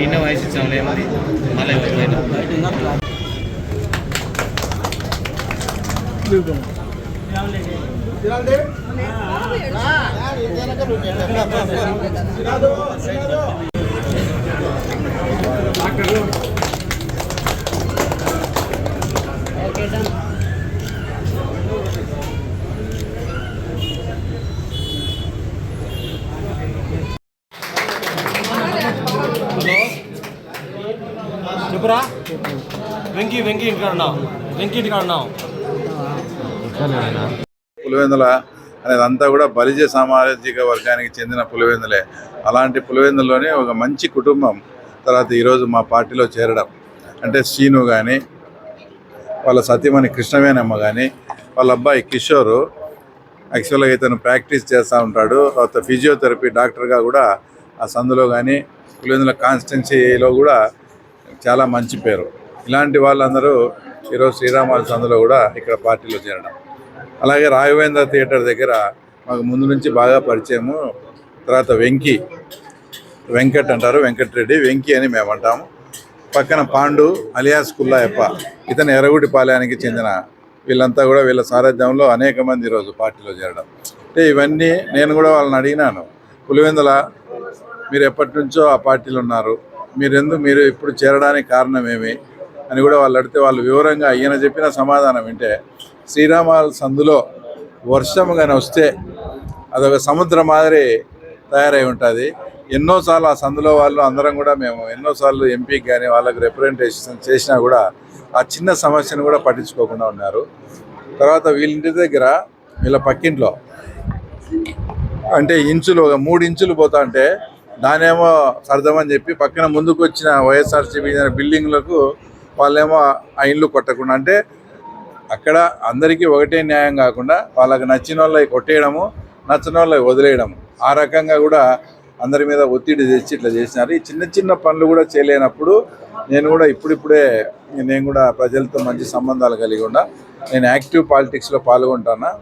ఇన్న వయసు ఇచ్చాంలే మరి మళ్ళీ చెప్పురా వెంకీ ఇంటికాడ ఉన్నావు పులివెందుల అనేది అంతా కూడా బలిజ సామాజిక వర్గానికి చెందిన పులివెందులే. అలాంటి పులివెందులోనే ఒక మంచి కుటుంబం తర్వాత ఈరోజు మా పార్టీలో చేరడం అంటే శ్రీను కానీ వాళ్ళ సతీమణి కృష్ణవేణమ్మ కానీ వాళ్ళ అబ్బాయి కిషోరు యాక్చువల్గా ఇతను ప్రాక్టీస్ చేస్తూ ఉంటాడు. తర్వాత ఫిజియోథెరపీ డాక్టర్గా కూడా ఆ సందులో కానీ పులివెందుల కాన్స్టిట్యున్సీలో కూడా చాలా మంచి పేరు. ఇలాంటి వాళ్ళందరూ ఈరోజు శ్రీరామాల సందులో కూడా ఇక్కడ పార్టీలో చేరడం. అలాగే రాఘవేంద్ర థియేటర్ దగ్గర మాకు ముందు నుంచి బాగా పరిచయము. తర్వాత వెంకట్ అంటారు, వెంకటరెడ్డి, వెంకీ అని మేము అంటాము. పక్కన పాండు అలియాస్ కుల్లాయప్ప, ఇతను ఎర్రగుడిపాలెనికి చెందిన వీళ్ళంతా కూడా వీళ్ళ సారథ్యంలో అనేక మంది ఈరోజు పార్టీలో చేరడం. అంటే ఇవన్నీ నేను కూడా వాళ్ళని అడిగినాను, పులివెందుల మీరు ఎప్పటి నుంచో ఆ పార్టీలో ఉన్నారు, మీరు ఇప్పుడు చేరడానికి కారణం ఏమి అని కూడా వాళ్ళు అడిగితే వాళ్ళు వివరంగా ఈయన చెప్పిన సమాధానం వింటే శ్రీరామాల సందులో వర్షం కానీ వస్తే అదొక సముద్రం మాదిరి తయారై ఉంటుంది. ఎన్నోసార్లు ఆ సందులో వాళ్ళు అందరం కూడా మేము ఎన్నోసార్లు ఎంపీకి కానీ వాళ్ళకి రిప్రజెంటేషన్ చేసినా కూడా ఆ చిన్న సమస్యను కూడా పట్టించుకోకుండా ఉన్నారు. తర్వాత వీళ్ళింటి దగ్గర వీళ్ళ పక్కింట్లో అంటే ఇంచులు ఒక 3 ఇంచులు పోతా అంటే దానేమో సర్దమని చెప్పి పక్కన ముందుకు వచ్చిన వైఎస్ఆర్సీపీ బిల్డింగ్లకు వాళ్ళేమో ఆ ఇండ్లు కొట్టకుండా, అంటే అక్కడ అందరికీ ఒకటే న్యాయం కాకుండా వాళ్ళకి నచ్చిన వాళ్ళకి కొట్టేయడము, నచ్చిన వాళ్ళకి వదిలేయడము, ఆ రకంగా కూడా అందరి మీద ఒత్తిడి తెచ్చి ఇట్లా చేసినారు. ఈ చిన్న చిన్న పనులు కూడా చేయలేనప్పుడు నేను కూడా ఇప్పుడిప్పుడే ప్రజలతో మంచి సంబంధాలు కలిగి ఉన్నా, నేను యాక్టివ్ పాలిటిక్స్లో పాల్గొంటాను.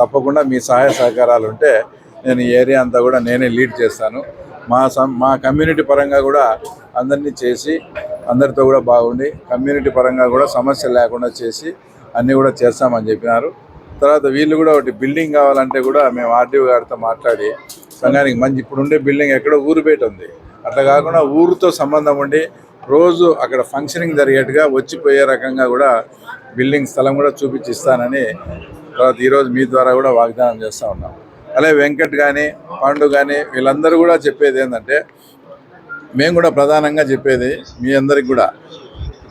తప్పకుండా మీ సహాయ సహకారాలు ఉంటే నేను ఈ ఏరియా అంతా కూడా నేనే లీడ్ చేస్తాను. మా కమ్యూనిటీ పరంగా కూడా అందరినీ చేసి అందరితో కూడా బాగుండి కమ్యూనిటీ పరంగా కూడా సమస్యలు లేకుండా చేసి అన్నీ కూడా చేస్తామని చెప్పినారు. తర్వాత వీళ్ళు కూడా ఒకటి బిల్డింగ్ కావాలంటే కూడా మేము ఆర్డీఓ గారితో మాట్లాడి సంఘానికి మంచి ఇప్పుడుండే బిల్డింగ్ ఎక్కడో ఊరు బయట ఉంది, అట్లా కాకుండా ఊరితో సంబంధం ఉండి రోజు అక్కడ ఫంక్షనింగ్ జరిగేట్టుగా వచ్చిపోయే రకంగా కూడా బిల్డింగ్ స్థలం కూడా చూపించిస్తానని తర్వాత ఈరోజు మీ ద్వారా కూడా వాగ్దానం చేస్తూ ఉన్నాం. అలాగే వెంకట్ కానీ పాండు కానీ వీళ్ళందరూ కూడా చెప్పేది ఏంటంటే, మేము కూడా ప్రధానంగా చెప్పేది మీ అందరికి కూడా,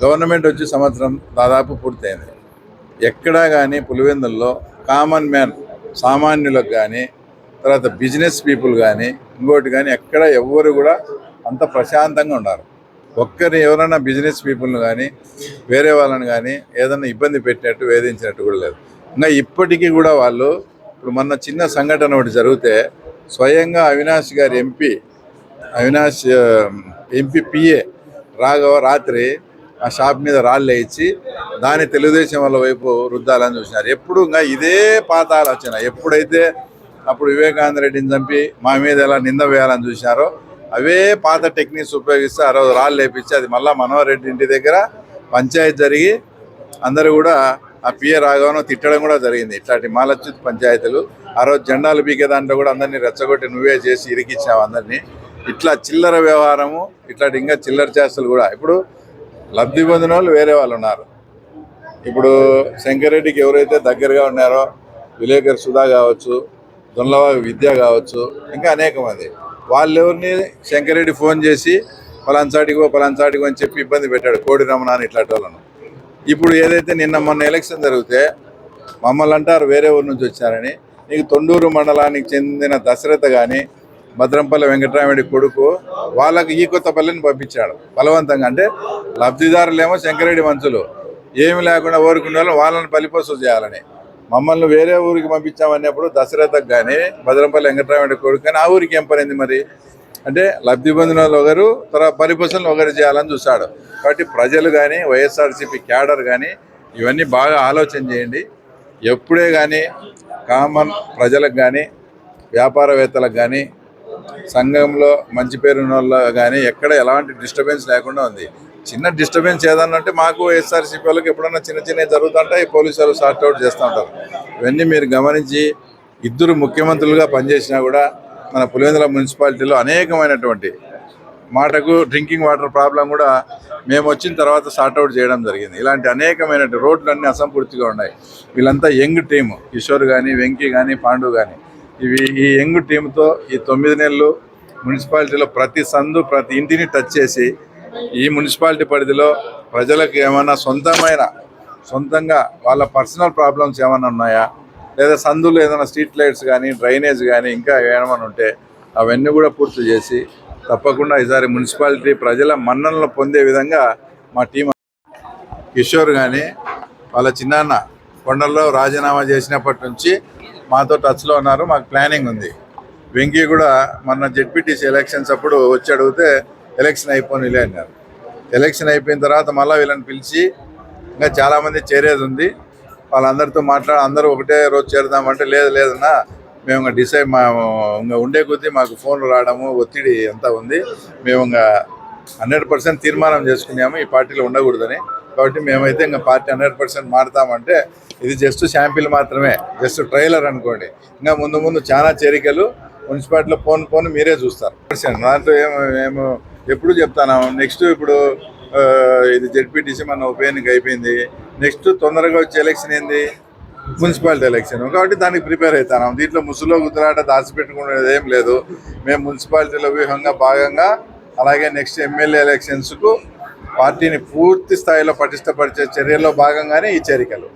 గవర్నమెంట్ వచ్చి సంవత్సరం దాదాపు పూర్తయింది. ఎక్కడా కానీ పులివెందుల్లో కామన్ మ్యాన్ సామాన్యులకు కానీ తర్వాత బిజినెస్ పీపుల్ కానీ ఇంకోటి కానీ ఎక్కడ ఎవ్వరు కూడా అంత ప్రశాంతంగా ఉన్నారు. ఎవరైనా బిజినెస్ పీపుల్ని కానీ వేరే వాళ్ళని కానీ ఏదైనా ఇబ్బంది పెట్టినట్టు వేధించినట్టు కూడా లేదు. ఇంకా ఇప్పటికీ కూడా వాళ్ళు ఇప్పుడు మొన్న చిన్న సంఘటన ఒకటి జరిగితే స్వయంగా అవినాష్ ఎంపీ పిఏ రాఘవ రాత్రి ఆ షాప్ మీద రాళ్ళు వేయించి దాన్ని తెలుగుదేశం వాళ్ళ వైపు రుద్దాలని చూసినారు. ఎప్పుడు ఇంకా ఇదే పాత ఆలోచన. ఎప్పుడైతే అప్పుడు వివేకానంద రెడ్డిని చంపి మా మీద ఎలా నింద వేయాలని చూసినారో అవే పాత టెక్నిక్స్ ఉపయోగిస్తే ఆ రోజు రాళ్ళు వేయించి అది మళ్ళీ మనోహర్ రెడ్డి ఇంటి దగ్గర పంచాయతీ జరిగి అందరూ కూడా ఆ పిఏ రాఘవను తిట్టడం కూడా జరిగింది. ఇట్లాంటి మాలచ్యుత్ పంచాయతీలు ఆ రోజు జెండాలు పీకే దాంట్లో కూడా అందరినీ రెచ్చగొట్టి నువ్వే చేసి ఇరికిచ్చావు అందరినీ. ఇట్లా చిల్లర వ్యవహారము, ఇట్లాంటి ఇంకా చిల్లర చేష్టలు కూడా. ఇప్పుడు లబ్ధి పొందిన వాళ్ళు వేరే వాళ్ళు ఉన్నారు. ఇప్పుడు శంకరెడ్డికి ఎవరైతే దగ్గరగా ఉన్నారో విలేకరు సుధా కావచ్చు, దొండలవాగు విద్య కావచ్చు, ఇంకా అనేక మంది వాళ్ళెవరిని శంకరెడ్డి ఫోన్ చేసి పలాంచాటికో అని చెప్పి ఇబ్బంది పెట్టాడు, కోడి రమణ అని ఇట్లాంటి వాళ్ళను. ఇప్పుడు ఏదైతే మొన్న ఎలక్షన్ జరిగితే మమ్మల్ని అంటారు వేరే ఊరి నుంచి వచ్చారని, నీకు తొండూరు మండలానికి చెందిన దశరథ కానీ భద్రంపల్లి వెంకటరామరెడ్డి కొడుకు వాళ్ళకి ఈ కొత్తపల్లిని పంపించాడు బలవంతంగా. అంటే లబ్ధిదారులేమో శంకరెడ్డి మంచులు, ఏమి లేకుండా ఊరుకునే వాళ్ళని బలిపశువు చేయాలని. మమ్మల్ని వేరే ఊరికి పంపించామన్నప్పుడు దశరథకు కానీ భద్రంపల్లి వెంకటరామరెడ్డి కొడుకు కానీ ఆ ఊరికి ఏం పనింది మరి? అంటే లబ్ధి పొందిన వాళ్ళు ఒకరు, తర్వాత పరిపశులను ఒకరు చేయాలని చూశాడు. కాబట్టి ప్రజలు కానీ వైఎస్ఆర్సీపీ క్యాడర్ కానీ ఇవన్నీ బాగా ఆలోచన చేయండి. ఎప్పుడే కానీ కామన్ ప్రజలకు కానీ వ్యాపారవేత్తలకు కానీ సంఘంలో మంచి పేరున్న వాళ్ళు కానీ ఎక్కడ ఎలాంటి డిస్టర్బెన్స్ లేకుండా ఉంది. చిన్న డిస్టర్బెన్స్ ఏదన్నా అంటే మాకు వైఎస్ఆర్సీపీ వాళ్ళకి ఎప్పుడన్నా చిన్న జరుగుతుంటాయి, పోలీసులు సార్ట్అవుట్ చేస్తూ ఉంటారు. ఇవన్నీ మీరు గమనించి, ఇద్దరు ముఖ్యమంత్రులుగా పనిచేసినా కూడా మన పులివెందుల మున్సిపాలిటీలో అనేకమైనటువంటి మాటకు డ్రింకింగ్ వాటర్ ప్రాబ్లం కూడా మేము వచ్చిన తర్వాత సార్ట్అవుట్ చేయడం జరిగింది. ఇలాంటి అనేకమైన రోడ్లన్నీ అసంపూర్తిగా ఉన్నాయి. వీళ్ళంతా యంగ్ టీము, కిషోర్ కానీ వెంకీ కానీ పాండు కానీ, ఈ యంగ్ టీంతో ఈ 9 నెలలు మున్సిపాలిటీలో ప్రతి సందు ప్రతి ఇంటిని టచ్ చేసి ఈ మున్సిపాలిటీ పరిధిలో ప్రజలకు ఏమైనా సొంతంగా వాళ్ళ పర్సనల్ ప్రాబ్లమ్స్ ఏమైనా ఉన్నాయా, లేదా సందులు ఏదైనా స్ట్రీట్ లైట్స్ కానీ డ్రైనేజ్ కానీ ఇంకా ఏమైనా ఉంటే అవన్నీ కూడా పూర్తి చేసి తప్పకుండా ఈసారి మున్సిపాలిటీ ప్రజల మన్ననలు పొందే విధంగా మా టీం. కిషోర్ కానీ వాళ్ళ చిన్నాన్న కొండల్లో రాజీనామా చేసినప్పటి నుంచి మాతో టచ్లో ఉన్నారు, మాకు ప్లానింగ్ ఉంది. వెంకీ కూడా మొన్న జెడ్పీటీసీ ఎలక్షన్స్ అప్పుడు వచ్చి అడిగితే ఎలక్షన్ అయిపోయిలే అన్నారు. ఎలక్షన్ అయిపోయిన తర్వాత మళ్ళీ వీళ్ళని పిలిచి ఇంకా చాలామంది చేరేది ఉంది, వాళ్ళందరితో అందరూ ఒకటే రోజు చేరుదామంటే లేదన్నా మేము ఇంకా డిసైడ్ ఇంకా ఉండే కొద్దీ మాకు ఫోన్లు రావడము ఒత్తిడి అంతా ఉంది, మేము ఇంకా 100% తీర్మానం చేసుకున్నాము ఈ పార్టీలో ఉండకూడదని. కాబట్టి మేమైతే ఇంకా పార్టీ 100% మారుతామంటే ఇది జస్ట్ శాంపిల్ మాత్రమే, జస్ట్ ట్రైలర్ అనుకోండి. ఇంకా ముందు చాలా చేరికలు మున్సిపాలిటీలో పోను మీరే చూస్తారు. దాంట్లో మేము ఎప్పుడు చెప్తాను, నెక్స్ట్ ఇప్పుడు ఇది జెడ్పీటీసీ మన ఉప ఎన్నిక అయిపోయింది, నెక్స్ట్ తొందరగా వచ్చే ఎలక్షన్ ఏంది మున్సిపాలిటీ ఎలక్షన్. కాబట్టి దానికి ప్రిపేర్ అవుతాను. దీంట్లో ముసులో గుద్దులాట దాచిపెట్టుకునేది ఏం లేదు. మేము మున్సిపాలిటీలో వ్యూహంగా భాగంగా అలాగే నెక్స్ట్ ఎమ్మెల్యే ఎలక్షన్స్కు పార్టీని పూర్తి స్థాయిలో పటిష్టపరిచే చర్యల్లో భాగంగానే ఈ చేరికలు.